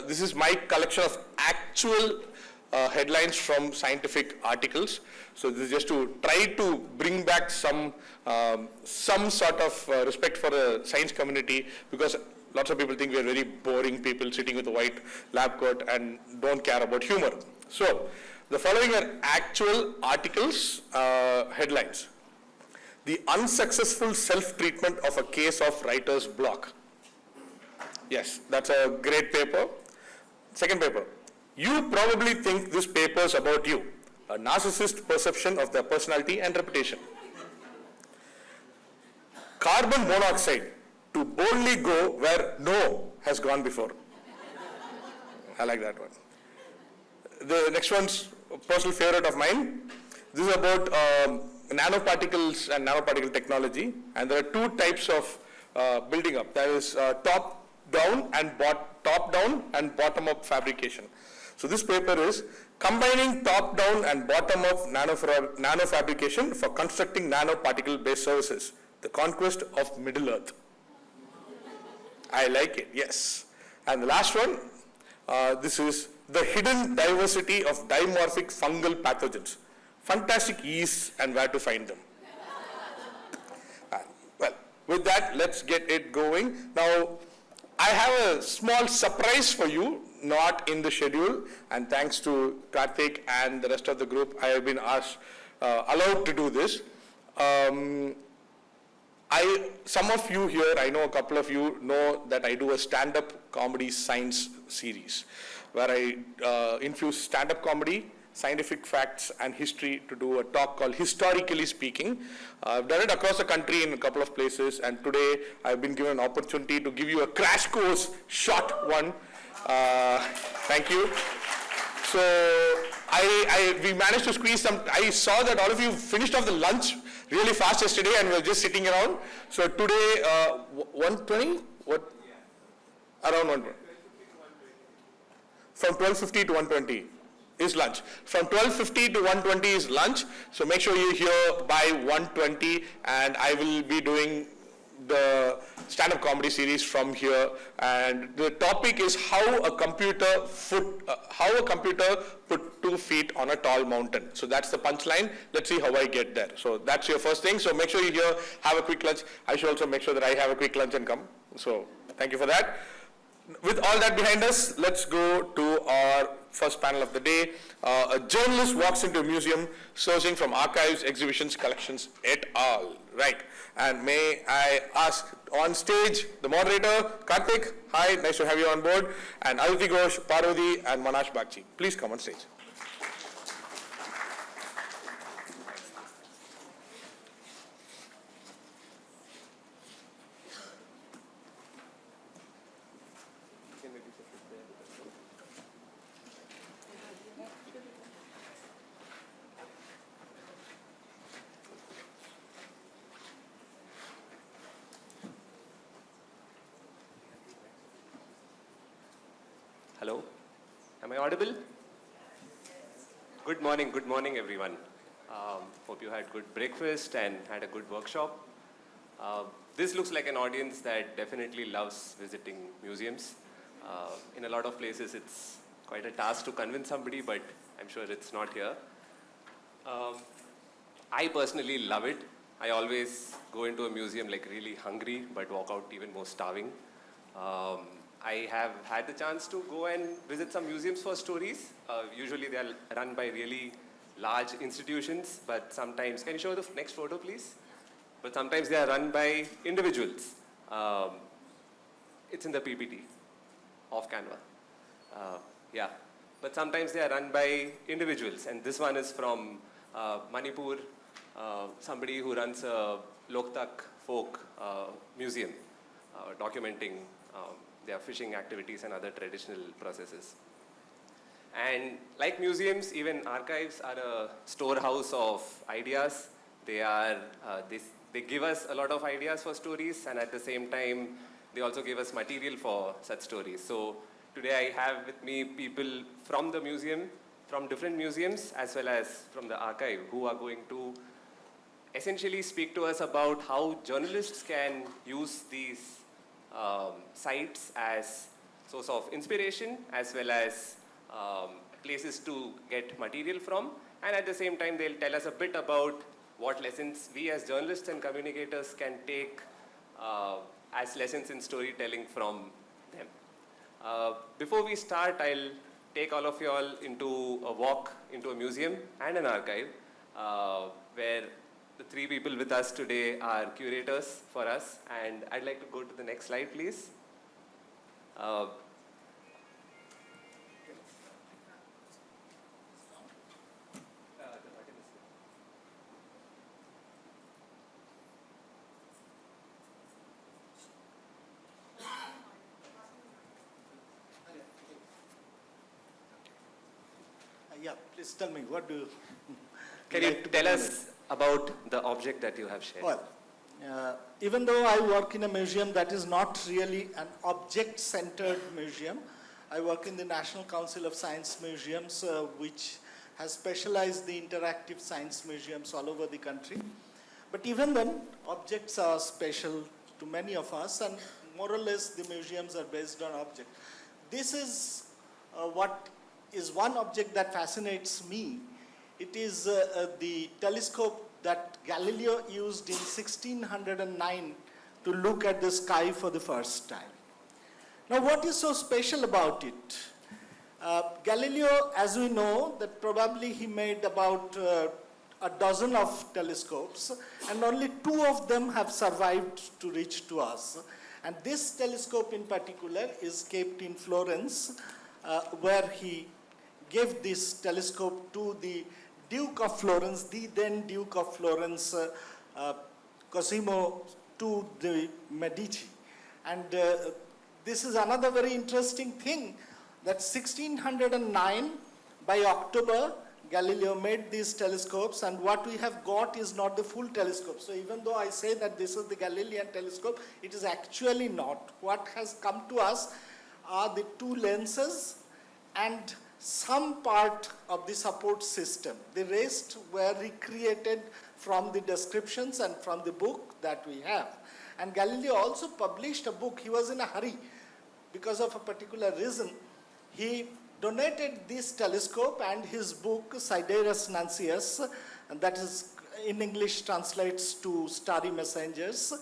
this is my collection of actual headlines from scientific articles. So this is just to try to bring back some sort of respect for the science community, because lots of people think we are very boring people sitting with a white lab coat and don't care about humor. So the following are actual articles, headlines. The unsuccessful self-treatment of a case of writer's block. Yes, that's a great paper. Second paper. You probably think this paper is about you. A narcissist perception of their personality and reputation. Carbon monoxide, to boldly go where no has gone before. I like that one. The next one's a personal favorite of mine. This is about nanoparticles and nanoparticle technology. And there are two types of building up. There is top-down and bottom-up fabrication. So this paper is combining top-down and bottom-up nanofabrication for constructing nanoparticle-based services. The conquest of Middle Earth. I like it, yes. And the last one, this is the hidden diversity of dimorphic fungal pathogens. Fantastic yeasts and where to find them. Well, with that, let's get it going. Now, I have a small surprise for you, not in the schedule, and thanks to Karthik and the rest of the group, I have been allowed to do this. Some of you here, I know a couple of you know that I do a stand-up comedy science series, where I infuse stand-up comedy, scientific facts, and history to do a talk called Historically Speaking. I've done it across the country in a couple of places, and today I've been given an opportunity to give you a crash course, short one. Thank you. So we managed to squeeze some. I saw that all of you finished off the lunch really fast yesterday, and we're just sitting around. So today, 1:20? What? Yeah. Around 1:20. From 12:50 to 1:20 is lunch. From 12:50 to 1:20 is lunch. So make sure you're here by 1:20, and I will be doing the stand-up comedy series from here. And the topic is how a computer put 2 feet on a tall mountain. So that's the punchline. Let's see how I get there. So that's your first thing. So make sure you're here, have a quick lunch. I should also make sure that I have a quick lunch and come. So thank you for that. With all that behind us, let's go to our first panel of the day. A journalist walks into a museum sourcing from archives, exhibitions, collections, et al. Right. And may I ask on stage the moderator, Karthik. Hi, nice to have you on board. And Aditi Ghosh, Parvati, and Manash Bagchi. Please come on stage. Hello, am I audible? Good morning everyone. Hope you had good breakfast and had a good workshop. This looks like an audience that definitely loves visiting museums. In a lot of places it's quite a task to convince somebody, but I'm sure it's not here. I personally love it. I always go into a museum like really hungry, but walk out even more starving. I have had the chance to go and visit some museums for stories. Usually they are run by really large institutions, but sometimes, can you show the next photo please? But sometimes they are run by individuals. It's in the PPT, off Canva. Yeah, but sometimes they are run by individuals, and this one is from Manipur, somebody who runs a Loktak folk museum, documenting their fishing activities and other traditional processes. And like museums, even archives are a storehouse of ideas. They are, they give us a lot of ideas for stories, and at the same time, they also give us material for such stories. So today I have with me people from the museum, from different museums, as well as from the archive, who are going to essentially speak to us about how journalists can use these sites as source of inspiration as well as places to get material from. And at the same time, they'll tell us a bit about what lessons we as journalists and communicators can take as lessons in storytelling from them. Before we start, I'll take all of you all into a walk into a museum and an archive where the three people with us today are curators for us. And I'd like to go to the next slide, please. Yeah, please tell me, what do you Can you tell us about the object that you have shared? Well, even though I work in a museum that is not really an object-centered museum, I work in the National Council of Science Museums, which has specialized the interactive science museums all over the country. But even then, objects are special to many of us, and more or less the museums are based on objects. This is what is one object that fascinates me. It is the telescope that Galileo used in 1609 to look at the sky for the first time. Now, what is so special about it? Galileo, as we know, that probably he made about a dozen of telescopes, and only 2 of them have survived to reach to us. And this telescope in particular is kept in Florence, where he gave this telescope to the Duke of Florence, the then Duke of Florence, Cosimo II de' Medici. And this is another very interesting thing, that 1609, by October, Galileo made these telescopes, and what we have got is not the full telescope. So even though I say that this is the Galilean telescope, it is actually not. What has come to us are the 2 lenses and some part of the support system. The rest were recreated from the descriptions and from the book that we have. And Galileo also published a book. He was in a hurry because of a particular reason. He donated this telescope and his book, Sidereus Nuncius, and that is in English translates to Starry Messengers.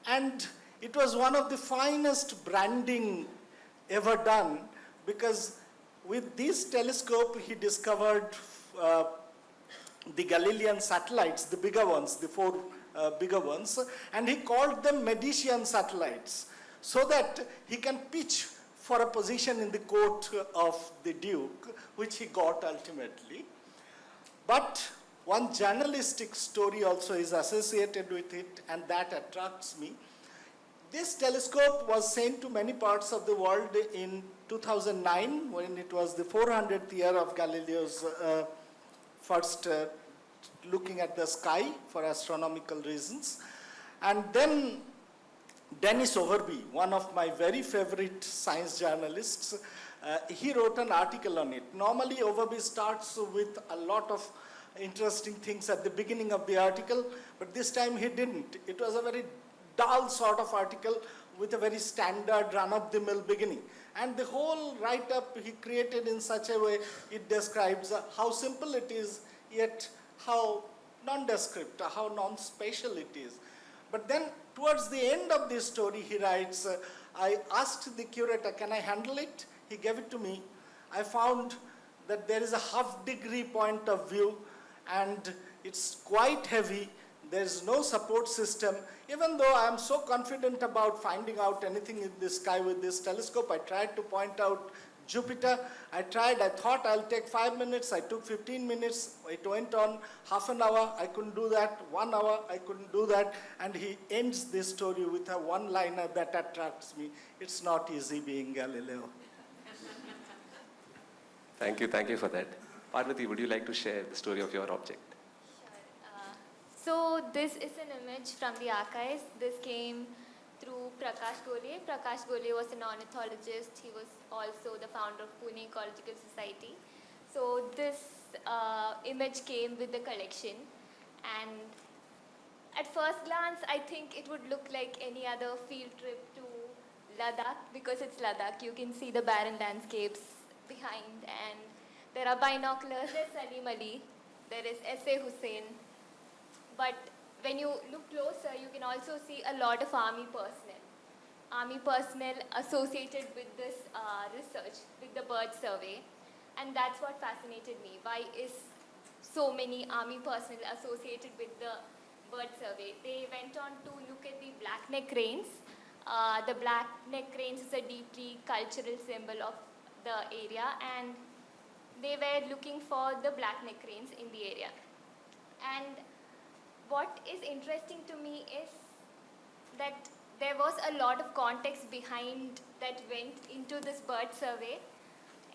And it was one of the finest branding ever done, because with this telescope, he discovered the Galilean satellites, the bigger ones, the 4 bigger ones, and he called them Medician satellites, so that he can pitch for a position in the court of the Duke, which he got ultimately. But one journalistic story also is associated with it, and that attracts me. This telescope was sent to many parts of the world in 2009, when it was the 400th year of Galileo's first looking at the sky for astronomical reasons. And then Dennis Overby, one of my very favorite science journalists, he wrote an article on it. Normally, Overby starts with a lot of interesting things at the beginning of the article, but this time he didn't. It was a very dull sort of article with a very standard run-of-the-mill beginning. And the whole write-up he created in such a way, it describes how simple it is, yet how nondescript, how non-spatial it is. But then towards the end of this story, he writes, I asked the curator, can I handle it? He gave it to me. I found that there is a half-degree point of view, and it's quite heavy. There's no support system. Even though I am so confident about finding out anything in the sky with this telescope, I tried to point out Jupiter. I thought I'll take 5 minutes. I took 15 minutes. It went on half an hour. I couldn't do that. 1 hour, I couldn't do that. And he ends this story with a one-liner that attracts me. It's not easy being Galileo. Thank you for that. Parvati, would you like to share the story of your object? So this is an image from the archives. This came through Prakash Gole. Prakash Gole was an ornithologist. He was also the founder of Pune Ecological Society. So this image came with the collection. And at first glance, I think it would look like any other field trip to Ladakh, because it's Ladakh, you can see the barren landscapes behind, and there are binoculars. There's Salim Ali, there is S.A. Hussain. But when you look closer, you can also see a lot of army personnel. Army personnel associated with this research, with the bird survey. And that's what fascinated me. Why is so many army personnel associated with the bird survey? They went on to look at the black-neck cranes. The black-neck cranes is a deeply cultural symbol of the area, and they were looking for the black-neck cranes in the area. And what is interesting to me is that there was a lot of context behind that went into this bird survey.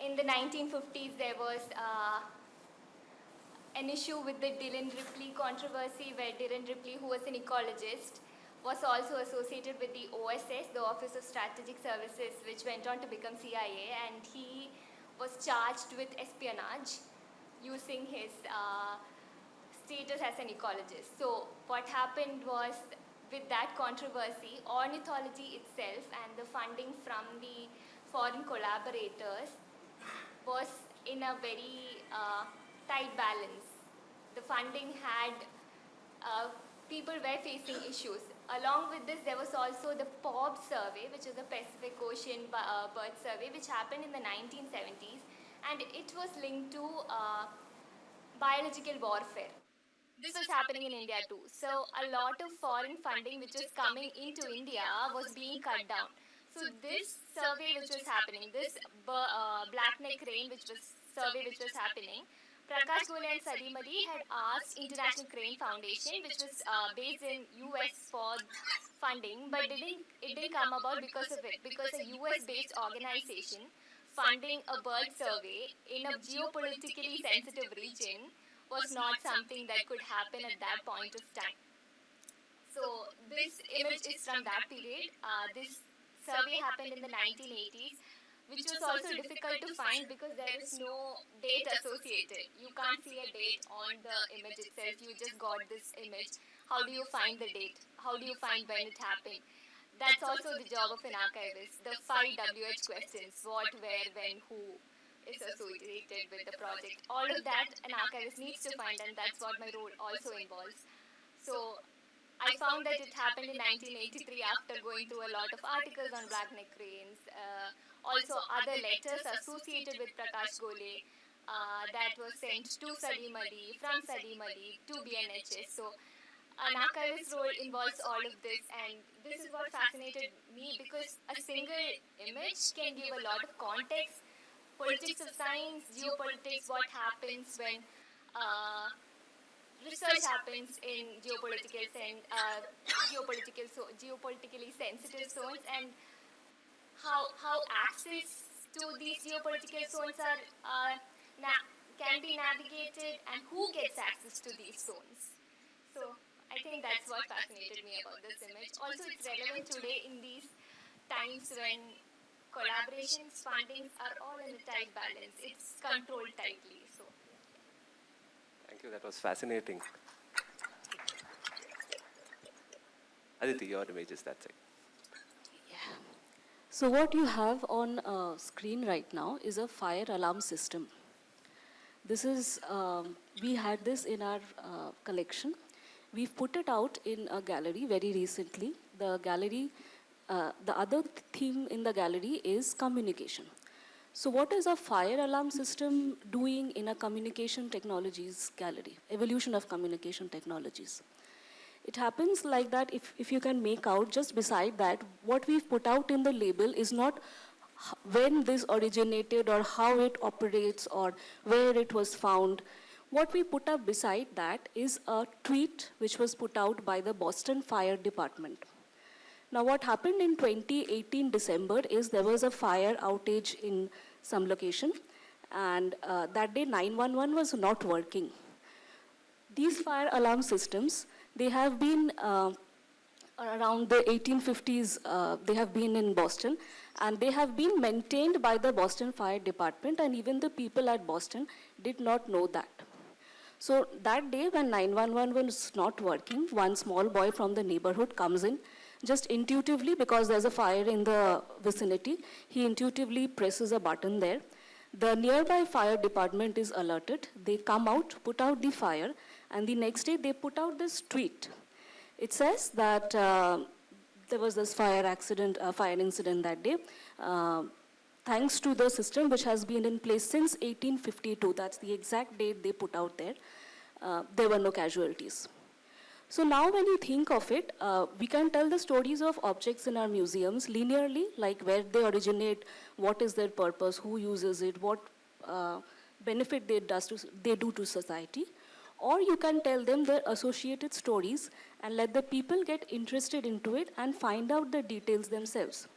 In the 1950s, there was an issue with the Dillon Ripley controversy, where Dillon Ripley, who was an ecologist, was also associated with the OSS, the Office of Strategic Services, which went on to become CIA, and he was charged with espionage using his status as an ecologist. So what happened was, with that controversy, ornithology itself and the funding from the foreign collaborators was in a very tight balance. The funding had, people were facing issues. Along with this, there was also the POB survey, which is the Pacific Ocean Bird Survey, which happened in the 1970s, and it was linked to biological warfare. This was happening in India too. So a lot of foreign funding which was coming into India was being cut down. So this survey which was happening, this black-neck crane survey which was happening, Prakash Gole and Salim Ali had asked International Crane Foundation, which was based in US, for funding, but it didn't come about because of it, because a US-based organization funding a bird survey in a geopolitically sensitive region was not something that could happen at that point of time. So this image is from that period. This survey happened in the 1980s, which was also difficult to find because there is no date associated. You can't see a date on the image itself. You just got this image. How do you find the date? How do you find when it happened? That's also the job of an archivist. The 5 WH questions: what, where, when, who is associated with the project. All of that an archivist needs to find, and that's what my role also involves. So I found that it happened in 1983 after going through a lot of articles on black-neck cranes. Also other letters associated with Prakash Gole that was sent to Salim Ali, from Salim Ali to BNHS. So an archivist role involves all of this, and this is what fascinated me, because a single image can give a lot of context. Politics of science, geopolitics, what happens when research happens in geopolitically sensitive zones, and how access to these geopolitical zones can be navigated, and who gets access to these zones. So I think that's what fascinated me about this image. Also, it's relevant today in these times when collaborations, fundings are all in a tight balance. It's controlled tightly. So, Thank you, that was fascinating. Aditi, your images, that's it. So what you have on screen right now is a fire alarm system. This is, we had this in our collection. We've put it out in a gallery very recently. The gallery, the other theme in the gallery is communication. So what is a fire alarm system doing in a communication technologies gallery, evolution of communication technologies? It happens like that. If you can make out just beside that, what we've put out in the label is not when this originated or how it operates or where it was found. What we put up beside that is a tweet which was put out by the Boston Fire Department. Now what happened in 2018 December is there was a fire outage in some location, and that day 911 was not working. These fire alarm systems, they have been around the 1850s, they have been in Boston, and they have been maintained by the Boston Fire Department, and even the people at Boston did not know that. So that day when 911 was not working, one small boy from the neighborhood comes in, just intuitively, because there's a fire in the vicinity, he intuitively presses a button there. The nearby fire department is alerted. They come out, put out the fire, and the next day they put out this tweet. It says that there was this fire incident that day. Thanks to the system which has been in place since 1852, that's the exact date they put out there were no casualties. So now when you think of it, we can tell the stories of objects in our museums linearly, like where they originate, what is their purpose, who uses it, what benefit they do to society. Or you can tell them their associated stories and let the people get interested into it and find out the details themselves.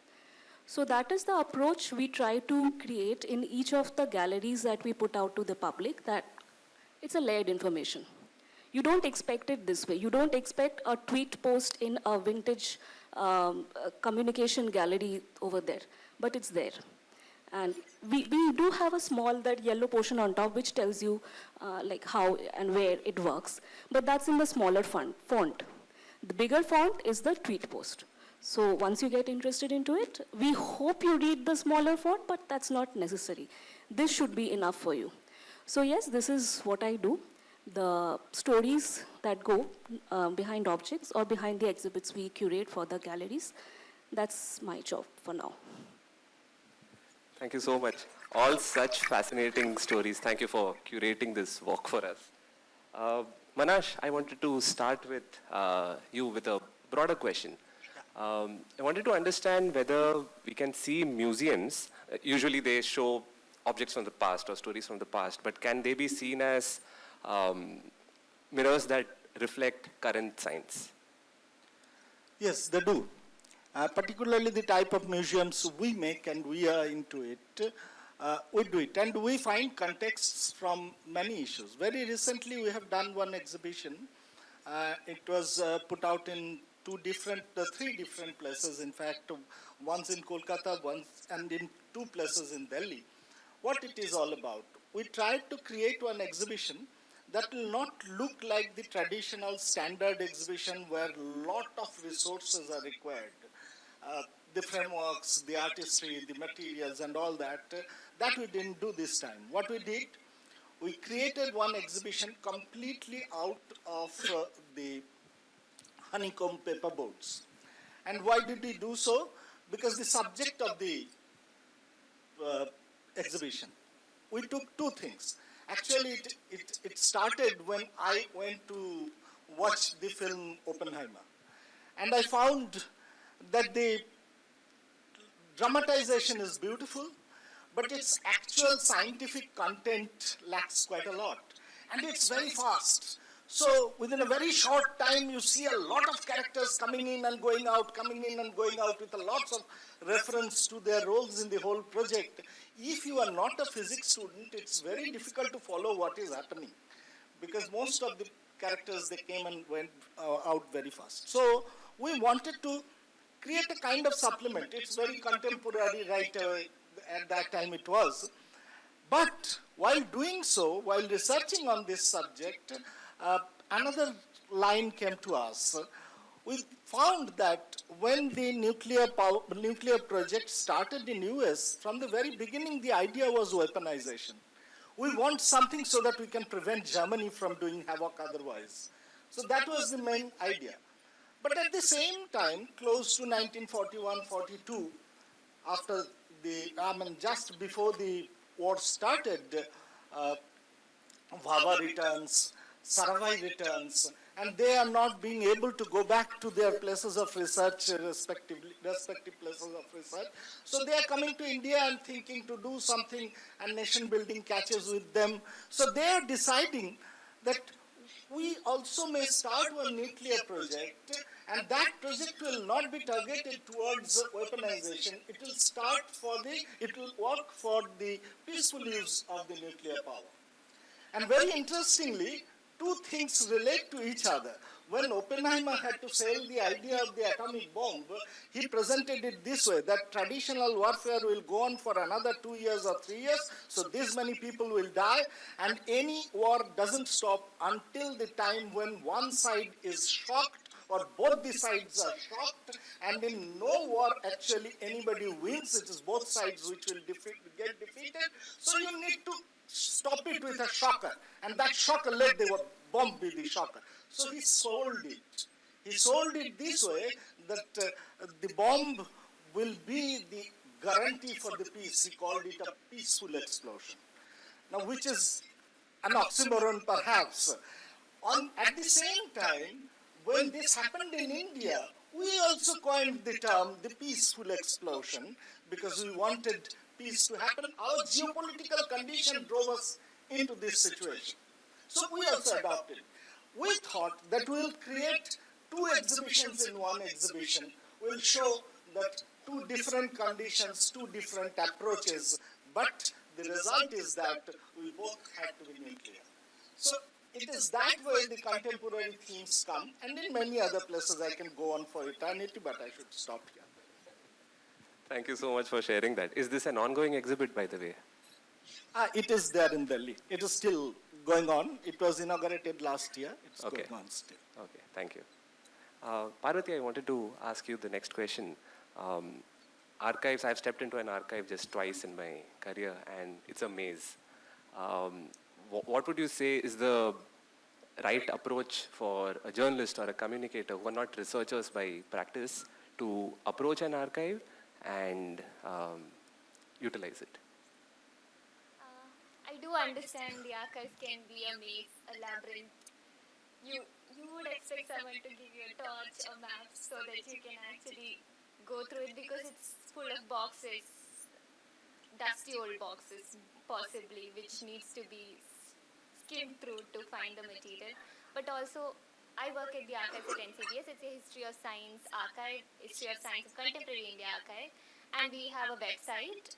So that is the approach we try to create in each of the galleries that we put out to the public, that it's a layered information. You don't expect it this way. You don't expect a tweet post in a vintage communication gallery over there, but it's there. And we do have a small, that yellow portion on top, which tells you like how and where it works, but that's in the smaller font. The bigger font is the tweet post. So once you get interested into it, we hope you read the smaller font, but that's not necessary. This should be enough for you. So yes, this is what I do. The stories that go behind objects or behind the exhibits we curate for the galleries, that's my job for now. Thank you so much. All such fascinating stories. Thank you for curating this walk for us. Manash, I wanted to start with you with a broader question. I wanted to understand whether we can see museums, usually they show objects from the past or stories from the past, but can they be seen as mirrors that reflect current science? Yes, they do. Particularly the type of museums we make, and we are into it, we do it. And we find contexts from many issues. Very recently, we have done one exhibition. It was put out in three different places. In fact, once in Kolkata, and in 2 places in Delhi. What it is all about? We tried to create one exhibition that will not look like the traditional standard exhibition where a lot of resources are required. The frameworks, the artistry, the materials and all that, that we didn't do this time. What we did, we created one exhibition completely out of the honeycomb paper boards. And why did we do so? Because the subject of the exhibition, we took 2 things. Actually, it started when I went to watch the film Oppenheimer. And I found that the dramatization is beautiful, but its actual scientific content lacks quite a lot. And it's very fast. So within a very short time, you see a lot of characters coming in and going out with a lots of reference to their roles in the whole project. If you are not a physics student, it's very difficult to follow what is happening, because most of the characters, they came and went out very fast. So we wanted to create a kind of supplement. It's very contemporary, right? At that time it was. But while doing so, while researching on this subject, another line came to us. We found that when the nuclear project started in US, from the very beginning, the idea was weaponization. We want something so that we can prevent Germany from doing havoc otherwise. So that was the main idea. But at the same time, close to 1941-42, after just before the war started, Vava returns, Saravai returns, and they are not being able to go back to their places of research, respective places of research. So they are coming to India and thinking to do something, and nation building catches with them. So they are deciding that we also may start one nuclear project, and that project will not be targeted towards weaponization. It will work for the peaceful use of the nuclear power. And very interestingly, 2 things relate to each other. When Oppenheimer had to sell the idea of the atomic bomb, he presented it this way, that traditional warfare will go on for another 2 years or 3 years, so this many people will die, and any war doesn't stop until the time when one side is shocked or both the sides are shocked, and in no war actually anybody wins. It is both sides which will get defeated. So you need to stop it with a shocker, and that shocker, let the bomb be the shocker. So he sold it. He sold it this way that the bomb will be the guarantee for the peace. He called it a peaceful explosion. Now, which is an oxymoron perhaps. At the same time, when this happened in India, we also coined the term the peaceful explosion because we wanted peace to happen. Our geopolitical condition drove us into this situation. So we also adopted. We thought that we'll create two exhibitions in one exhibition. We'll show that two different conditions, two different approaches, but the result is that we both had to be nuclear. So it is that way the contemporary themes come, and in many other places I can go on for eternity, but I should stop here. Thank you so much for sharing that. Is this an ongoing exhibit, by the way? It is there in Delhi. It is still going on. It was inaugurated last year. It's Okay. going on still. Okay, thank you. Parvati, I wanted to ask you the next question. Archives, I've stepped into an archive just twice in my career, and it's a maze. What would you say is the right approach for a journalist or a communicator who are not researchers by practice to approach an archive and utilize it? I do understand the archives can be a maze, a labyrinth. You would expect someone to give you a torch, a map, so that you can actually go through it because it's full of boxes, dusty old boxes, possibly, which needs to be skimmed through to find the material. But also, I work at the archives at NCBS. It's a history of science archive, history of science of contemporary India archive, and we have a website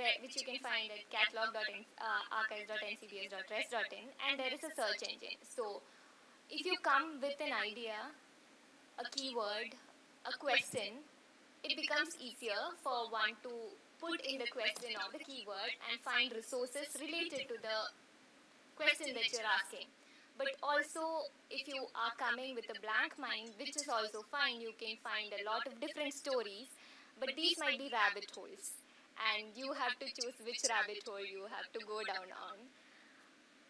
which you can find at catalog.archives.ncbs.res.in, and there is a search engine. So, if you come with an idea, a keyword, a question, it becomes easier for one to put in the question or the keyword and find resources related to the question that you're asking. But also, if you are coming with a blank mind, which is also fine, you can find a lot of different stories, but these might be rabbit holes, and you have to choose which rabbit hole you have to go down on.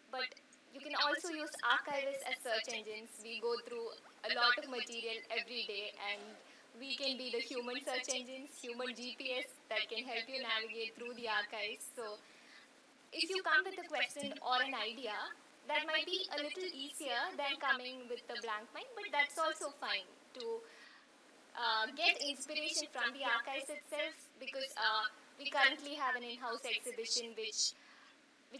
But you can also use archivists as search engines. We go through a lot of material every day, and we can be the human search engines, human GPS that can help you navigate through the archives. So if you come with a question or an idea, that might be a little easier than coming with a blank mind, but that's also fine to get inspiration from the archives itself, because we currently have an in-house exhibition which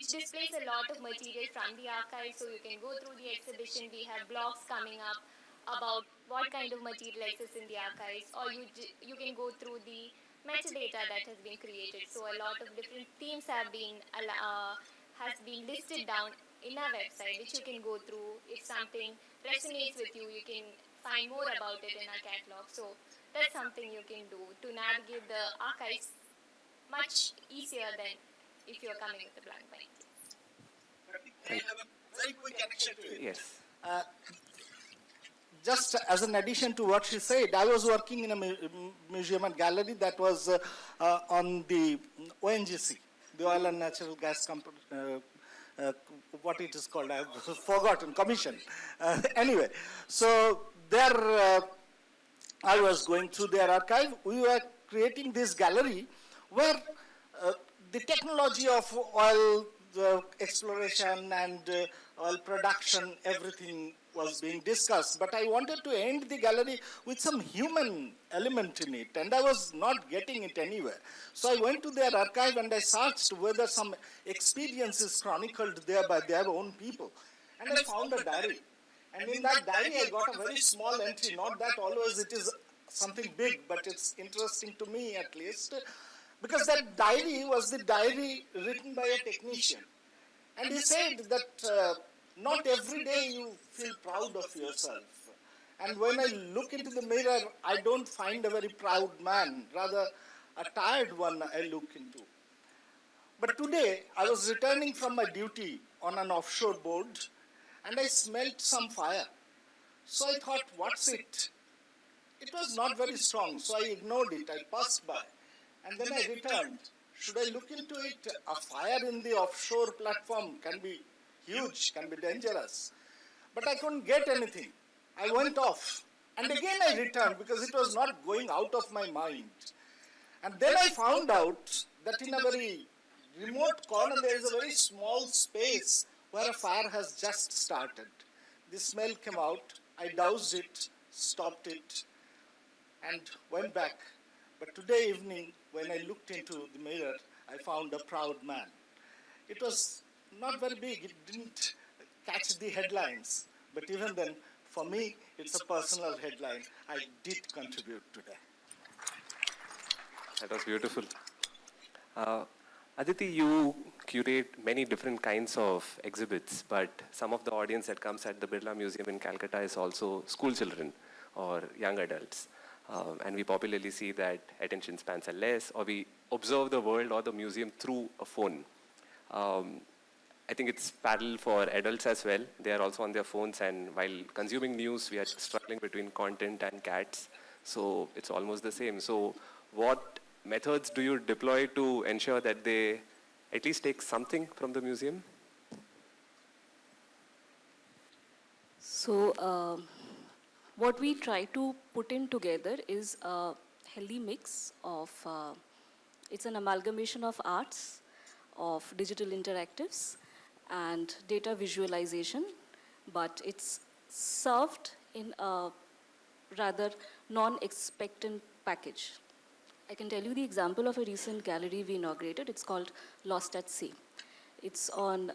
displays a lot of material from the archives, so you can go through the exhibition. We have blogs coming up about what kind of material exists in the archives, or you can go through the metadata that has been created. So a lot of different themes has been listed down in our website, which you can go through. If something resonates with you, you can find more about it in our catalog. So that's something you can do to navigate the archives much easier than if you're coming with a blank mind. I have a very quick connection to it. Yes. Just as an addition to what she said, I was working in a museum and gallery that was on the ONGC, the Oil and Natural Gas Company, what it is called, I have forgotten, commission. Anyway, so there I was going through their archive. We were creating this gallery where the technology of oil exploration and oil production, everything was being discussed. But I wanted to end the gallery with some human element in it, and I was not getting it anywhere. So I went to their archive and I searched whether some experiences chronicled there by their own people. And I found a diary. And in that diary I got a very small entry, not that always it is something big, but it's interesting to me at least, because that diary was the diary written by a technician. And he said that not every day you feel proud of yourself. And when I look into the mirror, I don't find a very proud man, rather a tired one I look into. But today, I was returning from my duty on an offshore board, and I smelt some fire. So I thought, what's it? It was not very strong, so I ignored it. I passed by. And then I returned. Should I look into it? A fire in the offshore platform can be huge, can be dangerous. But I couldn't get anything. I went off. And again I returned because it was not going out of my mind. And then I found out that in a very remote corner there is a very small space where a fire has just started. The smell came out. I doused it, stopped it, and went back. But today evening, when I looked into the mirror, I found a proud man. It was not very big. It didn't catch the headlines. But even then, for me, it's a personal headline. I did contribute today. That was beautiful. Aditi, you curate many different kinds of exhibits, but some of the audience that comes at the Birla Museum in Calcutta is also school children or young adults. And we popularly see that attention spans are less, or we observe the world or the museum through a phone. I think it's parallel for adults as well. They are also on their phones, and while consuming news, we are struggling between content and cats. So it's almost the same. So what methods do you deploy to ensure that they at least take something from the museum? So what we try to put in together is a healthy mix of, it's an amalgamation of arts, of digital interactives, and data visualization, but it's served in a rather non-expectant package. I can tell you the example of a recent gallery we inaugurated. It's called Lost at Sea. It's on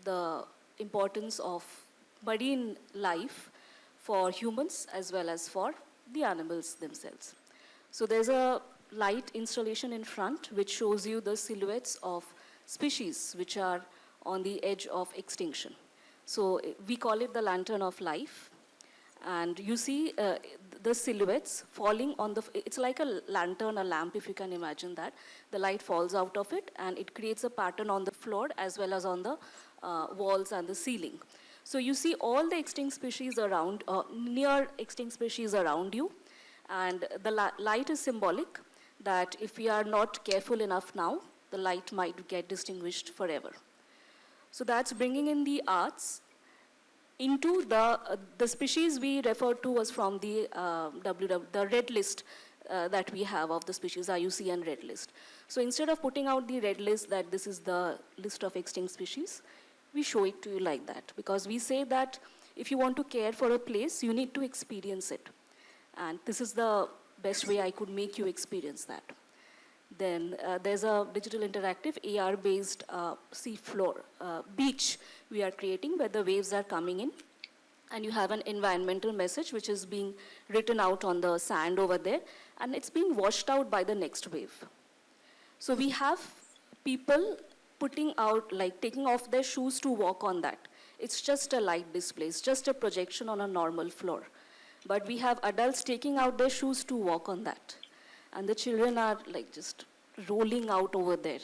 the importance of marine life for humans as well as for the animals themselves. So there's a light installation in front which shows you the silhouettes of species which are on the edge of extinction. So we call it the lantern of life. And you see the silhouettes falling on the, it's like a lantern, a lamp, if you can imagine that. The light falls out of it and it creates a pattern on the floor as well as on the walls and the ceiling. So you see all the extinct species around, near extinct species around you. And the light is symbolic that if we are not careful enough now, the light might get distinguished forever. So that's bringing in the arts into the species we referred to was from the the red list that we have of the species, IUCN red list. So instead of putting out the red list that this is the list of extinct species, we show it to you like that, because we say that if you want to care for a place, you need to experience it. And this is the best way I could make you experience that. Then there's a digital interactive AR-based sea floor beach we are creating where the waves are coming in. And you have an environmental message which is being written out on the sand over there. And it's being washed out by the next wave. So we have people putting out, like taking off their shoes to walk on that. It's just a light display. It's just a projection on a normal floor. But we have adults taking out their shoes to walk on that. And the children are like just rolling out over there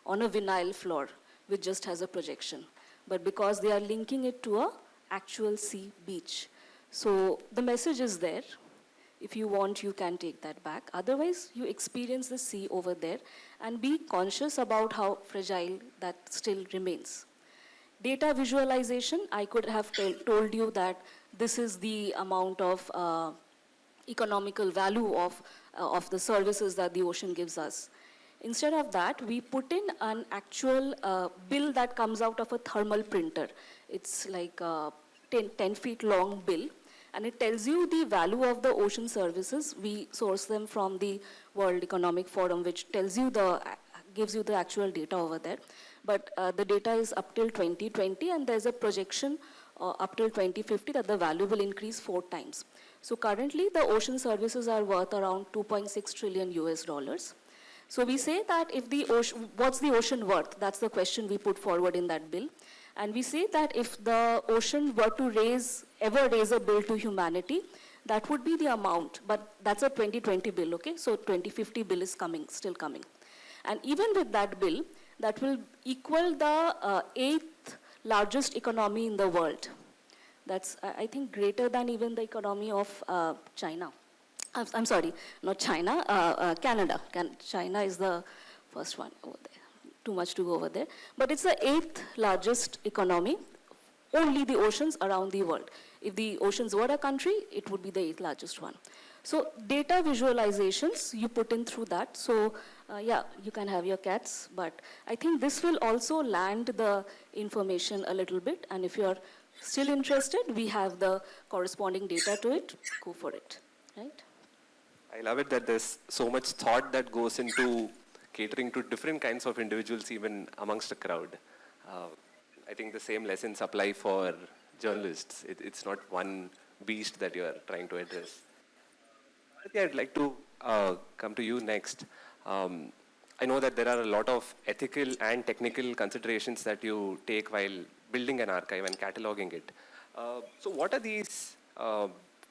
on a vinyl floor, which just has a projection. But because they are linking it to a actual sea beach. So the message is there. If you want, you can take that back. Otherwise, you experience the sea over there and be conscious about how fragile that still remains. Data visualization, I could have told you that this is the amount of economical value of the services that the ocean gives us. Instead of that, we put in an actual bill that comes out of a thermal printer. It's like a 10 feet long bill, and it tells you the value of the ocean services. We source them from the World Economic Forum, which tells you gives you the actual data over there. But the data is up till 2020, and there's a projection up till 2050 that the value will increase 4 times. So currently, the ocean services are worth around 2.6 trillion US dollars. So we say that if the ocean, what's the ocean worth? That's the question we put forward in that bill. And we say that if the ocean were to ever raise a bill to humanity, that would be the amount. But that's a 2020 bill, okay? So 2050 bill is coming, still coming. And even with that bill, that will equal the 8th largest economy in the world. That's, I think, greater than even the economy of China. I'm sorry, not China, Canada. China is the first one over there. Too much to go over there. But it's the 8th largest economy, only the oceans around the world. If the oceans were a country, it would be the 8th largest one. So data visualizations, you put in through that. So yeah, you can have your cats, but I think this will also land the information a little bit. And if you're still interested, we have the corresponding data to it. Go for it, right? I love it that there's so much thought that goes into catering to different kinds of individuals even amongst a crowd. I think the same lessons apply for journalists. It's not one beast that you're trying to address. I'd like to come to you next. I know that there are a lot of ethical and technical considerations that you take while building an archive and cataloging it. So what are these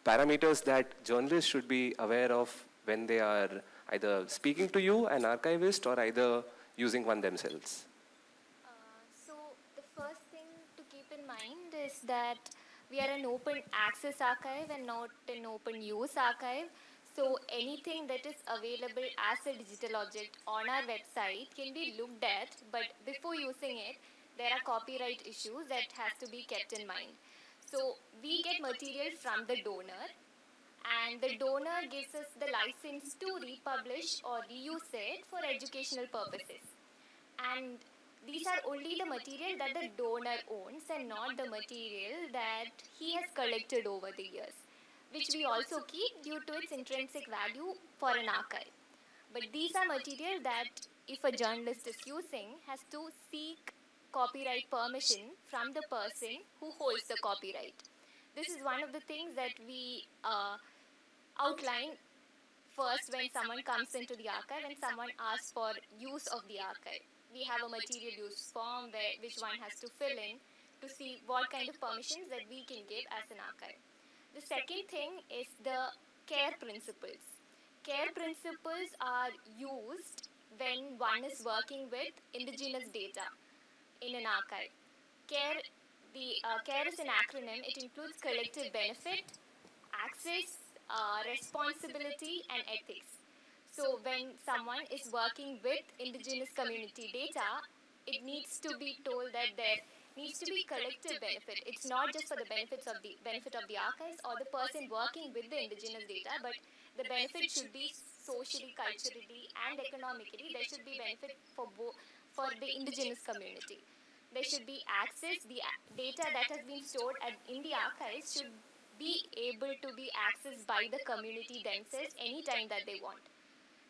parameters that journalists should be aware of when they are either speaking to you, an archivist, or either using one themselves? So the first thing to keep in mind is that we are an open access archive and not an open use archive. So anything that is available as a digital object on our website can be looked at, but before using it, there are copyright issues that has to be kept in mind. So we get material from the donor, and the donor gives us the license to republish or reuse it for educational purposes. And these are only the material that the donor owns and not the material that he has collected over the years, which we also keep due to its intrinsic value for an archive. But these are material that if a journalist is using, has to seek copyright permission from the person who holds the copyright. This is one of the things that we outline first when someone comes into the archive and someone asks for use of the archive. We have a material use form which one has to fill in to see what kind of permissions that we can give as an archive. The second thing is the care principles. Care principles are used when one is working with indigenous data in an archive. CARE is an acronym. It includes collective benefit, access, responsibility, and ethics. So when someone is working with indigenous community data, it needs to be told that there needs to be collective benefit. It's not just for the benefit of the archives or the person working with the indigenous data, but the benefit should be socially, culturally, and economically. There should be benefit for the indigenous community. There should be access. The data that has been stored in the archives should be able to be accessed by the community themselves anytime that they want.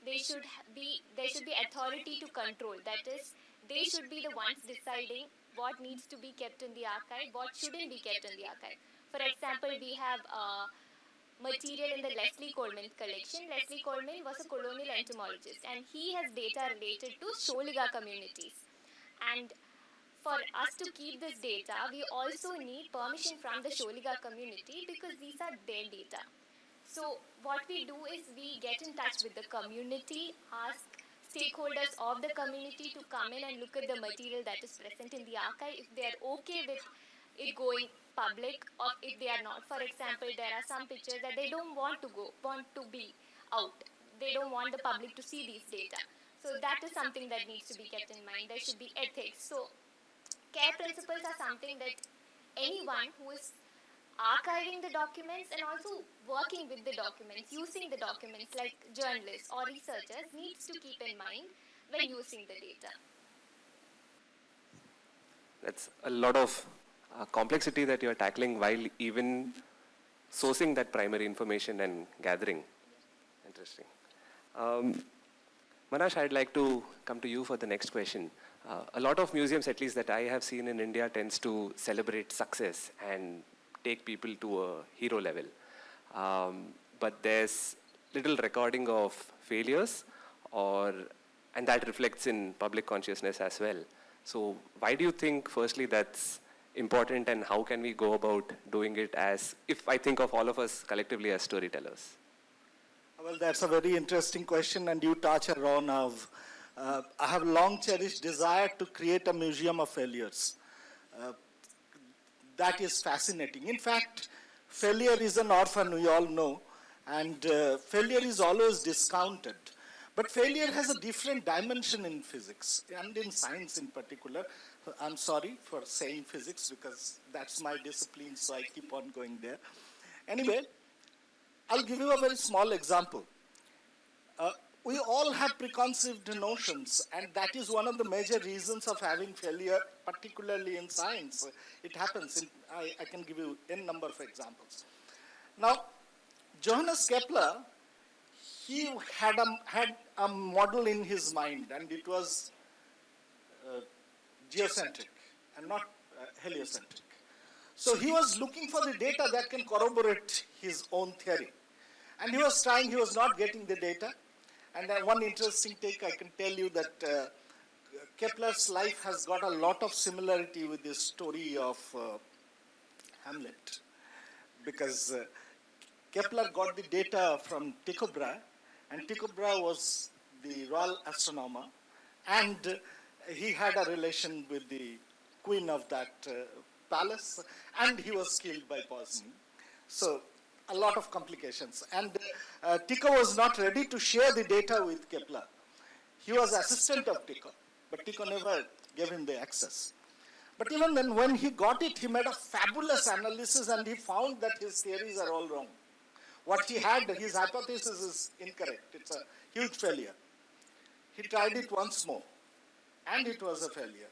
There should be authority to control. That is, they should be the ones deciding what needs to be kept in the archive, what shouldn't be kept in the archive. For example, we have material in the Leslie Coleman collection. Leslie Coleman was a colonial entomologist, and he has data related to Sholiga communities. And for us to keep this data, we also need permission from the Sholiga community because these are their data. So what we do is we get in touch with the community, ask stakeholders of the community to come in and look at the material that is present in the archive. If they are okay with it going public, or if they are not. For example, there are some pictures that they don't want to be out. They don't want the public to see these data. So that is something that needs to be kept in mind. There should be ethics. So care principles are something that anyone who is archiving the documents and also working with the documents, using the documents like journalists or researchers needs to keep in mind when using the data. That's a lot of complexity that you're tackling while even sourcing that primary information and gathering. Interesting. Manash, I'd like to come to you for the next question. A lot of museums, at least that I have seen in India, tends to celebrate success and take people to a hero level. But there's little recording of failures, and that reflects in public consciousness as well. So why do you think, firstly, that's important, and how can we go about doing it as, if I think of all of us collectively as storytellers? Well, that's a very interesting question, and you touch around of, I have long cherished desire to create a museum of failures. that is fascinating. In fact, failure is an orphan, we all know, and failure is always discounted. But failure has a different dimension in physics, and in science in particular. I'm sorry for saying physics because that's my discipline, so I keep on going there. Anyway, I'll give you a very small example. We all have preconceived notions, and that is one of the major reasons of having failure, particularly in science. It happens. I can give you n number of examples. Now, Johannes Kepler, he had a model in his mind, and it was geocentric and not heliocentric. So he was looking for the data that can corroborate his own theory. And he was trying, he was not getting the data. And one interesting take, I can tell you that Kepler's life has got a lot of similarity with the story of Hamlet. Because Kepler got the data from Tycho Brahe, and Tycho Brahe was the royal astronomer, and he had a relation with the queen of that palace, and he was killed by poisoning. So a lot of complications. And Tycho was not ready to share the data with Kepler. He was assistant of Tycho, but Tycho never gave him the access. But even then, when he got it, he made a fabulous analysis, and he found that his theories are all wrong. What he had, his hypothesis is incorrect. It's a huge failure. He tried it once more, and it was a failure.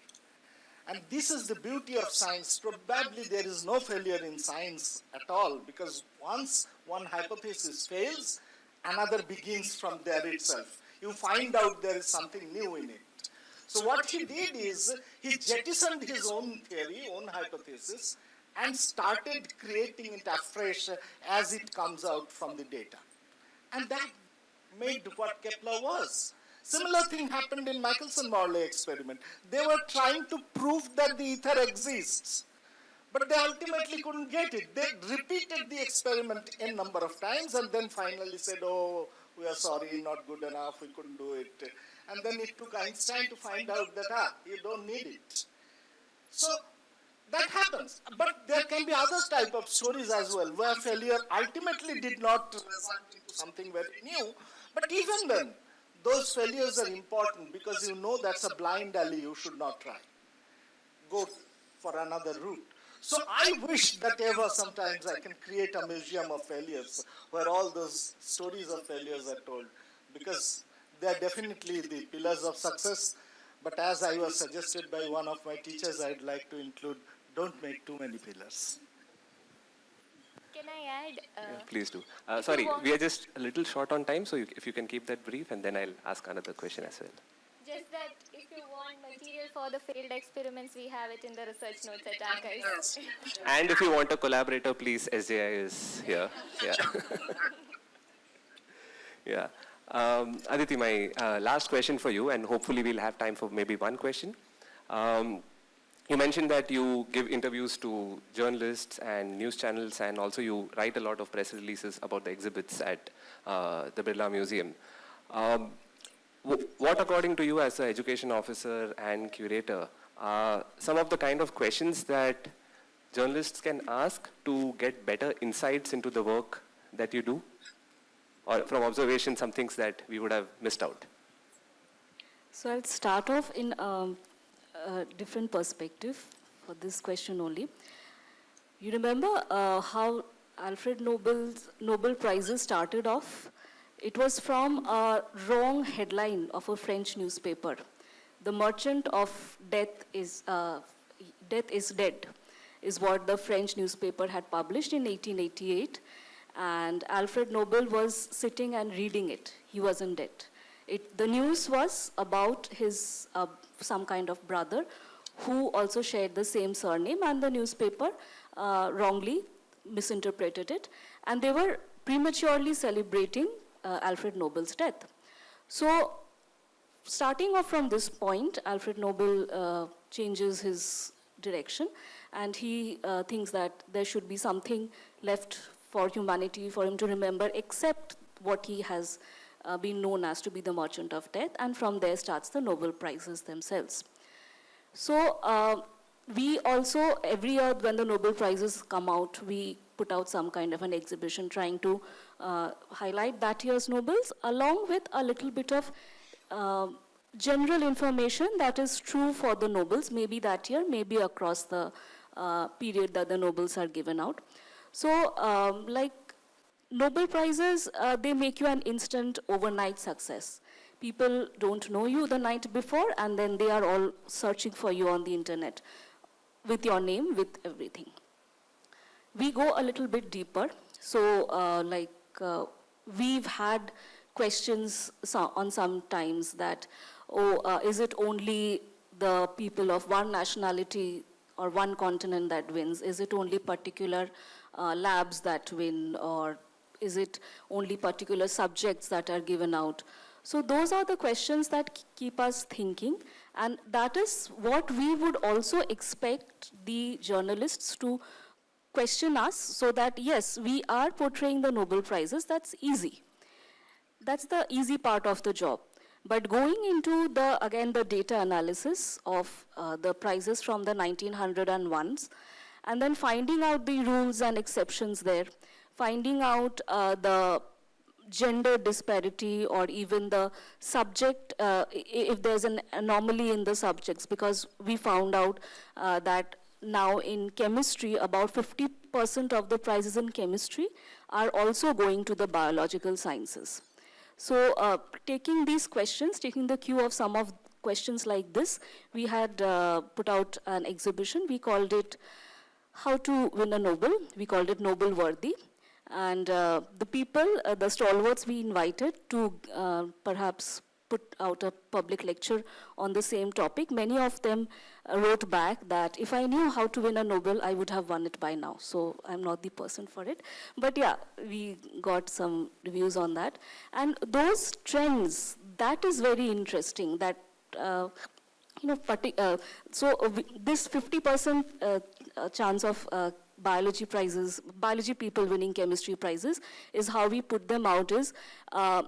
And this is the beauty of science. Probably there is no failure in science at all, because once one hypothesis fails, another begins from there itself. You find out there is something new in it. So what he did is, he jettisoned his own theory, own hypothesis, and started creating it afresh as it comes out from the data. And that made what Kepler was. Similar thing happened in Michelson-Morley experiment. They were trying to prove that the ether exists, but they ultimately couldn't get it. They repeated the experiment n number of times and then finally said, oh, we are sorry, not good enough, we couldn't do it. And then it took Einstein to find out that, you don't need it. So that happens. But there can be other type of stories as well, where failure ultimately did not result into something very new. But even then, those failures are important because you know that's a blind alley you should not try. Go for another route. So I wish that ever sometimes I can create a museum of failures where all those stories of failures are told, because they are definitely the pillars of success. But as I was suggested by one of my teachers, I'd like to include, don't make too many pillars. Can I add? Please do. Sorry, we are just a little short on time, so if you can keep that brief, and then I'll ask another question as well. Just that if you want material for the failed experiments, we have it in the research notes at archives. And if you want a collaborator, please, SJAI is here. Yeah. Yeah. Aditi, my last question for you, and hopefully we'll have time for maybe one question. You mentioned that you give interviews to journalists and news channels, and also you write a lot of press releases about the exhibits at the Birla Museum. What, according to you as an education officer and curator, are some of the kind of questions that journalists can ask to get better insights into the work that you do? Or from observation, some things that we would have missed out? So I'll start off in a different perspective for this question only. You remember how Alfred Nobel Prizes started off? It was from a wrong headline of a French newspaper. The Merchant of Death is Dead is what the French newspaper had published in 1888. And Alfred Nobel was sitting and reading it. He wasn't dead. The news was about his some kind of brother who also shared the same surname, and the newspaper wrongly misinterpreted it. And they were prematurely celebrating Alfred Nobel's death. So starting off from this point, Alfred Nobel changes his direction, and he thinks that there should be something left for humanity, for him to remember, except what he has been known as to be the Merchant of Death, and from there starts the Nobel Prizes themselves. So we also, every year when the Nobel Prizes come out, we put out some kind of an exhibition trying to highlight that year's Nobels, along with a little bit of general information that is true for the Nobels, maybe that year, maybe across the period that the Nobels are given out. So like Nobel Prizes, they make you an instant overnight success. People don't know you the night before, and then they are all searching for you on the internet with your name, with everything. We go a little bit deeper. So we've had questions on some times that, is it only the people of one nationality or one continent that wins? Is it only particular labs that win, or is it only particular subjects that are given out? So those are the questions that keep us thinking, and that is what we would also expect the journalists to question us, so that yes, we are portraying the Nobel Prizes, that's easy. That's the easy part of the job. But going into again the data analysis of the prizes from the 1901s, and then finding out the rules and exceptions there, finding out the gender disparity, or even the subject, if there's an anomaly in the subjects, because we found out that now in chemistry, about 50% of the prizes in chemistry are also going to the biological sciences. So taking these questions, taking the cue of some of questions like this, we had put out an exhibition. We called it How to Win a Nobel. We called it Nobel Worthy. And the people, the stalwarts we invited to perhaps put out a public lecture on the same topic, many of them wrote back that if I knew how to win a Nobel, I would have won it by now. So I'm not the person for it. But yeah, we got some reviews on that. And those trends, that is very interesting, that this 50% chance of biology prizes, biology people winning chemistry prizes, is how we put them out is,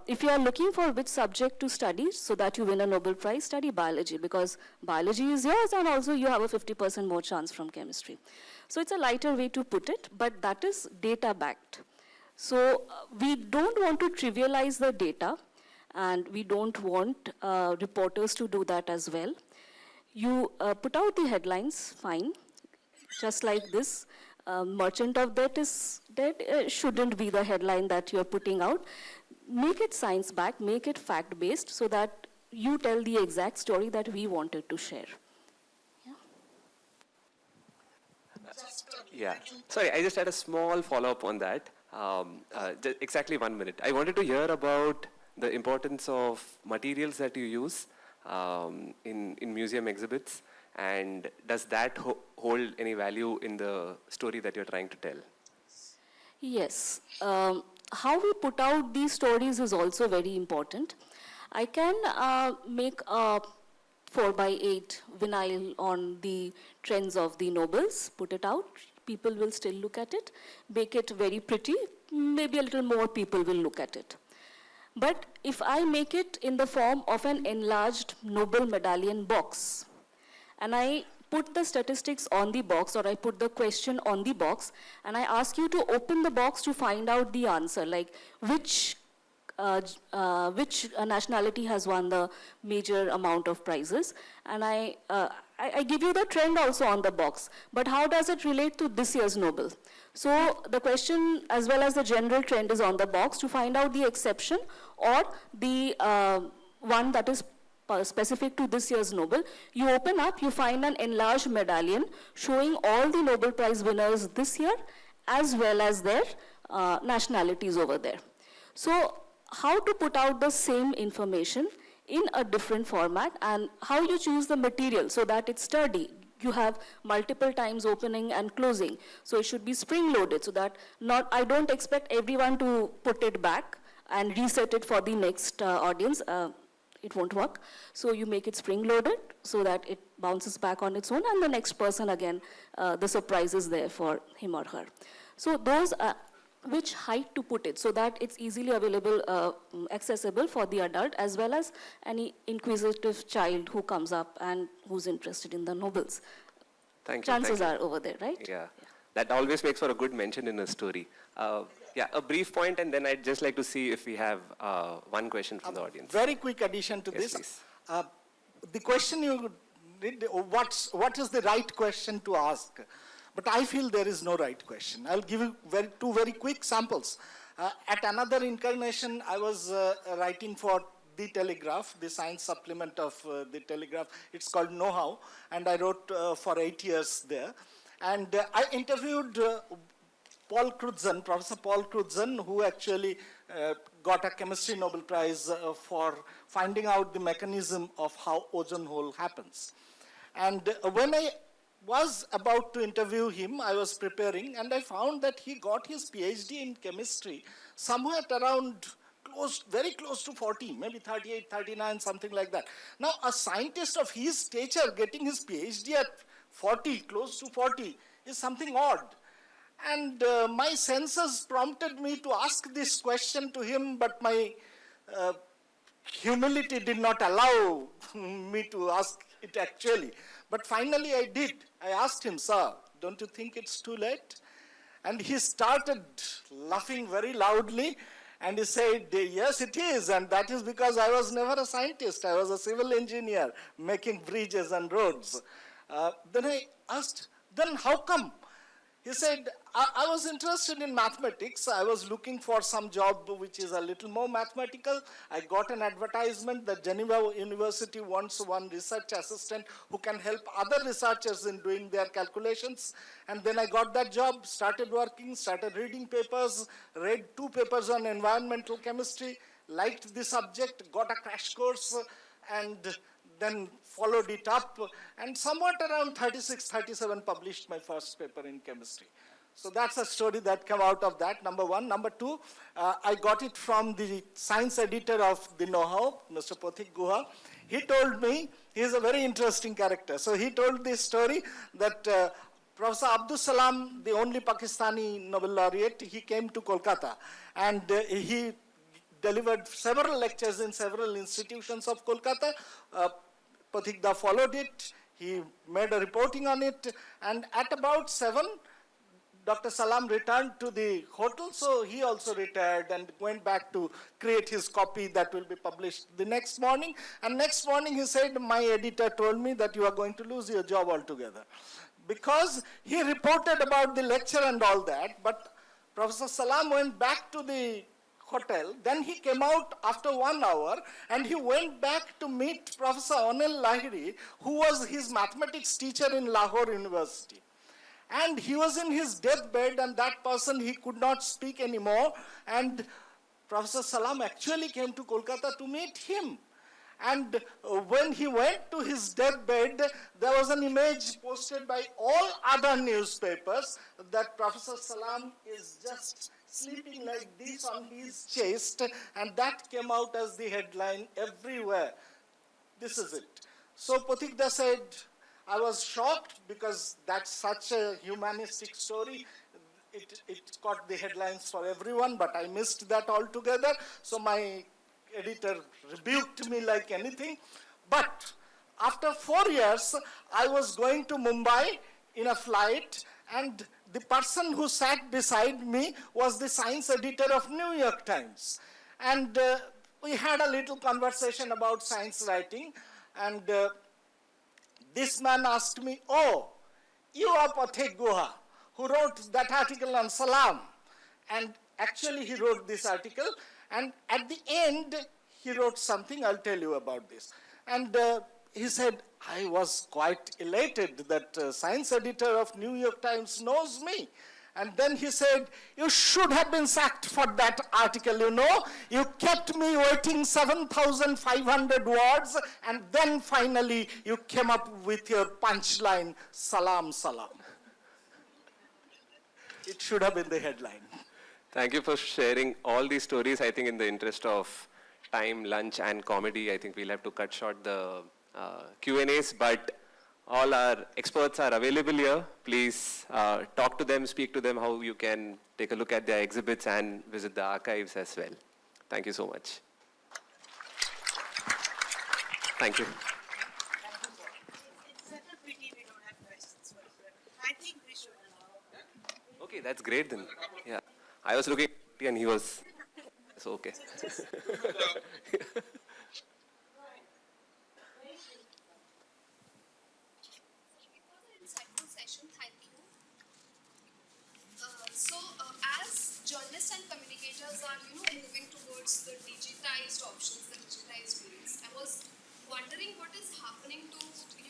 if you are looking for which subject to study so that you win a Nobel Prize, study biology, because biology is yours, and also you have a 50% more chance from chemistry. So it's a lighter way to put it, but that is data backed. So we don't want to trivialize the data, and we don't want reporters to do that as well. You put out the headlines, fine, just like this. Merchant of Debt is dead, shouldn't be the headline that you're putting out. Make it science-backed, make it fact-based, so that you tell the exact story that we wanted to share. Yeah. Sorry, I just had a small follow-up on that. Exactly 1 minute. I wanted to hear about the importance of materials that you use in museum exhibits, and does that hold any value in the story that you're trying to tell? Yes. How we put out these stories is also very important. I can make a 4x8 vinyl on the trends of the Nobels, put it out. People will still look at it. Make it very pretty. Maybe a little more people will look at it. But if I make it in the form of an enlarged Nobel medallion box, and I put the statistics on the box, or I put the question on the box, and I ask you to open the box to find out the answer, like which nationality has won the major amount of prizes, and I give you the trend also on the box, but how does it relate to this year's Nobel? So the question as well as the general trend is on the box to find out the exception, or the one that is specific to this year's Nobel. You open up, you find an enlarged medallion showing all the Nobel Prize winners this year, as well as their nationalities over there. So how to put out the same information in a different format, and how you choose the material so that it's sturdy. You have multiple times opening and closing, so it should be spring-loaded, so that I don't expect everyone to put it back and reset it for the next audience. It won't work. So you make it spring-loaded so that it bounces back on its own, and the next person again, the surprise is there for him or her. So those which height to put it so that it's easily available, accessible for the adult as well as any inquisitive child who comes up and who's interested in the Nobels. Thank you. chances thank you. are over there, right? Yeah. That always makes for a good mention in a story. Yeah, a brief point, and then I'd just like to see if we have one question from the audience. Very quick addition to Yes, this. please. The question you did, what is the right question to ask? But I feel there is no right question. I'll give you two very quick samples. At another incarnation, I was writing for The Telegraph, the science supplement of The Telegraph. It's called Know-How, and I wrote for 8 years there. And I interviewed Paul Crutzen, Professor Paul Crutzen, who actually got a chemistry Nobel Prize for finding out the mechanism of how ozone hole happens. And when I was about to interview him, I was preparing, and I found that he got his PhD in chemistry somewhere at around very close to 40, maybe 38, 39, something like that. Now, a scientist of his stature getting his PhD at 40, close to 40, is something odd. And my senses prompted me to ask this question to him, but my humility did not allow me to ask it actually. But finally I did. I asked him, "Sir, don't you think it's too late?" And he started laughing very loudly, and he said, "Yes, it is, and that is because I was never a scientist. I was a civil engineer making bridges and roads." Then I asked, "Then how come?" He said, I was interested in mathematics. I was looking for some job which is a little more mathematical. I got an advertisement that Geneva University wants one research assistant who can help other researchers in doing their calculations. And then I got that job, started working, started reading papers, read 2 papers on environmental chemistry, liked the subject, got a crash course, and then followed it up, and somewhat around 36, 37 published my first paper in chemistry. So that's a story that came out of that, number one. Number two, I got it from the science editor of the Know-How, Mr. Pothik Guha. He told me, he is a very interesting character. So he told this story that Professor Abdus Salam, the only Pakistani Nobel laureate, he came to Kolkata, and he delivered several lectures in several institutions of Kolkata. Pathikda followed it. He made a reporting on it. And at about 7, Dr. Salam returned to the hotel. So he also retired and went back to create his copy that will be published the next morning. And next morning he said, "My editor told me that you are going to lose your job altogether." Because he reported about the lecture and all that. But Professor Salam went back to the hotel. Then he came out after 1 hour, and he went back to meet Professor Anil Lahiri, who was his mathematics teacher in Lahore University. And he was in his deathbed, and that person, he could not speak anymore. And Professor Salam actually came to Kolkata to meet him. And when he went to his deathbed, there was an image posted by all other newspapers that Professor Salam is just sleeping like this on his chest, and that came out as the headline everywhere. This is it. So Pathikda said, I was shocked because that's such a humanistic story. It caught the headlines for everyone, but I missed that altogether. So my editor rebuked me like anything. But after 4 years, I was going to Mumbai in a flight, and the person who sat beside me was the science editor of New York Times. And we had a little conversation about science writing, and this man asked me, "Oh, you are Pathik Guha, who wrote that article on Salam." And actually he wrote this article, and at the end he wrote something. I'll tell you about this. And he said, I was quite elated that science editor of New York Times knows me. And then he said, "You should have been sacked for that article, you know. You kept me waiting 7,500 words, and then finally you came up with your punchline, Salam, Salam." It should have been the headline. Thank you for sharing all these stories. I think in the interest of time, lunch, and comedy, I think we'll have to cut short the Q&As, but all our experts are available here. Please talk to them, speak to them, how you can take a look at their exhibits and visit the archives as well. Thank you so much. Thank you. It's such a pity we don't have questions for you. Okay, that's great then. Yeah. I was looking at it and he was, so okay. Insightful session. Thank you. As journalists and communicators are, moving towards the digitized options, the digitized ways, I was wondering what is happening to,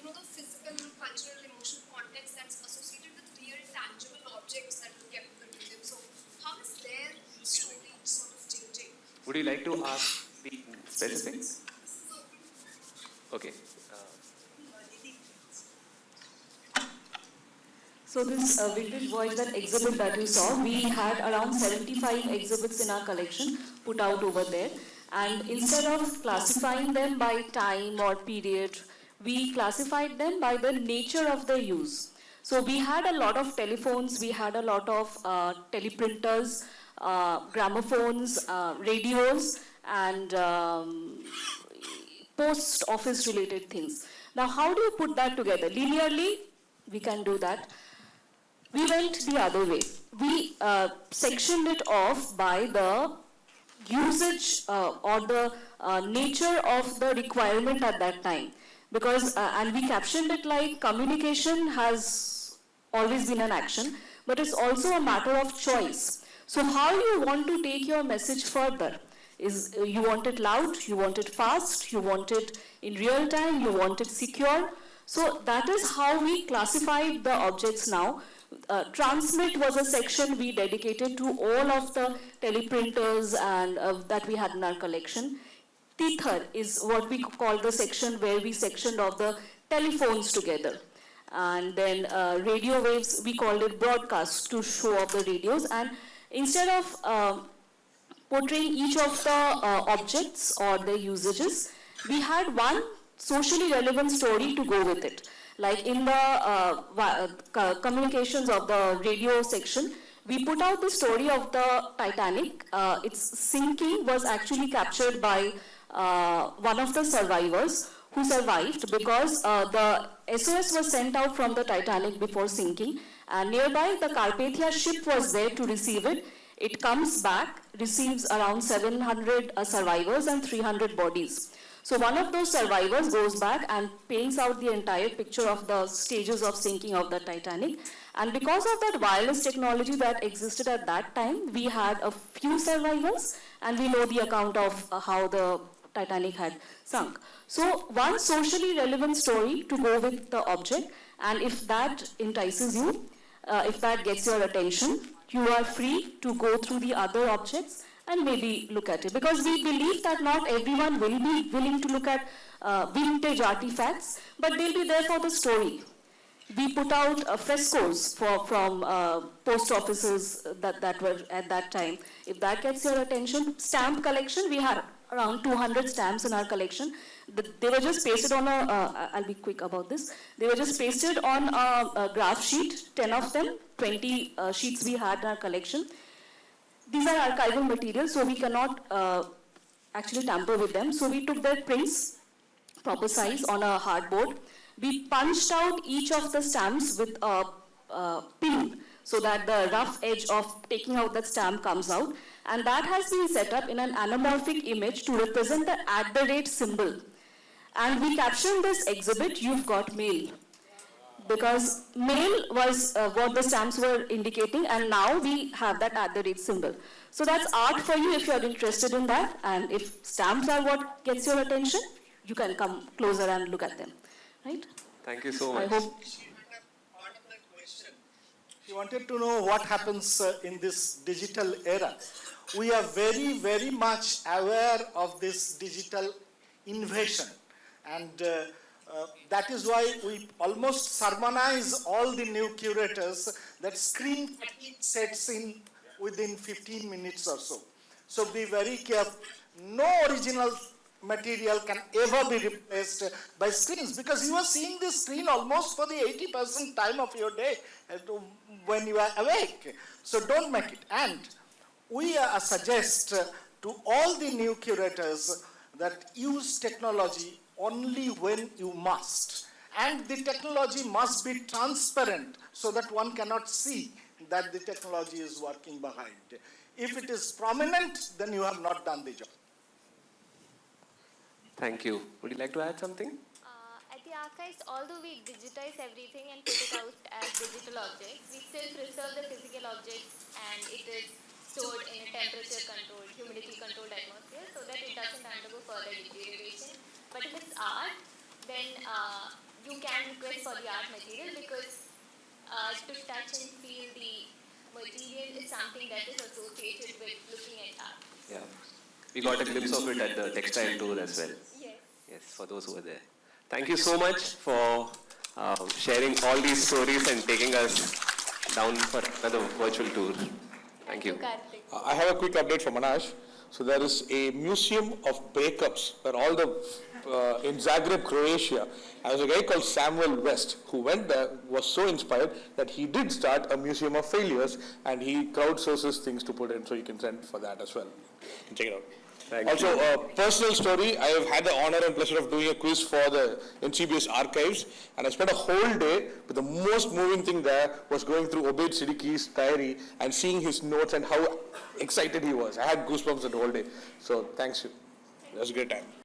the physical, cultural, emotional context that's associated with real, tangible objects that we kept in the museum. So, how is their story sort of changing? Would you like to ask the specifics? Okay. So this vintage voice, that exhibit that you saw, we had around 75 exhibits in our collection put out over there. And instead of classifying them by time or period, we classified them by the nature of their use. So we had a lot of telephones, we had a lot of teleprinters, gramophones, radios, and post office related things. Now how do you put that together? Linearly, we can do that. We went the other way. We sectioned it off by the usage or the nature of the requirement at that time. Because, and we captioned it like communication has always been an action, but it's also a matter of choice. So how you want to take your message further? Is you want it loud, you want it fast, you want it in real time, you want it secure. So that is how we classified the objects now. Transmit was a section we dedicated to all of the teleprinters and that we had in our collection. Tether is what we call the section where we sectioned off the telephones together. And then radio waves, we called it broadcast to show off the radios. And instead of portraying each of the objects or their usages, we had one socially relevant story to go with it. Like in the communications of the radio section, we put out the story of the Titanic. Its sinking was actually captured by one of the survivors who survived because the SOS was sent out from the Titanic before sinking, and nearby the Carpathia ship was there to receive it. It comes back, receives around 700 survivors and 300 bodies. So one of those survivors goes back and paints out the entire picture of the stages of sinking of the Titanic. And because of that wireless technology that existed at that time, we had a few survivors and we know the account of how the Titanic had sunk. So one socially relevant story to go with the object, and if that entices you, if that gets your attention, you are free to go through the other objects and maybe look at it. Because we believe that not everyone will be willing to look at vintage artifacts, but they'll be there for the story. We put out frescoes from post offices that were at that time. If that gets your attention, stamp collection, we had around 200 stamps in our collection. They were just pasted on I'll be quick about this. They were just pasted on a graph sheet, 10 of them, 20 sheets we had in our collection. These are archival materials, so we cannot actually tamper with them. So we took their prints, proper size, on a hardboard. We punched out each of the stamps with a pin so that the rough edge of taking out that stamp comes out. And that has been set up in an anamorphic image to represent the @ symbol. And we captioned this exhibit, "You've Got Mail." Because mail was what the stamps were indicating, and now we have that @ symbol. So that's art for you if you're interested in that, and if stamps are what gets your attention, you can come closer and look at them, right? Thank you so much. I hope. She wanted to know what happens in this digital era. We are very, very much aware of this digital invasion, and that is why we almost sermonize all the new curators that screen fatigue sets in within 15 minutes or so. So be very careful. No original material can ever be replaced by screens, because you are seeing this screen almost for the 80% time of your day when you are awake. So don't make it. And we suggest to all the new curators that use technology only when you must. And the technology must be transparent so that one cannot see that the technology is working behind. If it is prominent, then you have not done the job. Thank you. Would you like to add something? At the archives, although we digitize everything and put it out as digital objects, we still preserve the physical objects and it is stored in a temperature-controlled, humidity-controlled atmosphere so that it doesn't undergo further deterioration. But if it's art, then you can request for the art material because to touch and feel the material is something that is associated with looking at art. Yeah. We got a glimpse of it at the textile tour as well. Yes. Yes, for those who were there. Thank you so much for sharing all these stories and taking us down for another virtual tour. Thank you. Karthik. I have a quick update for Manoj. So there is a museum of breakups where all the, in Zagreb, Croatia, there was a guy called Samuel West who went there, was so inspired that he did start a museum of failures and he crowdsources things to put in, so you can send for that as well. Check it out. Thank Also, you. a personal story, I have had the honor and pleasure of doing a quiz for the NCBS archives, and I spent a whole day, but the most moving thing there was going through Obaid Siddiqui's diary and seeing his notes and how excited he was. I had goosebumps the whole day. So thanks. It was a great time.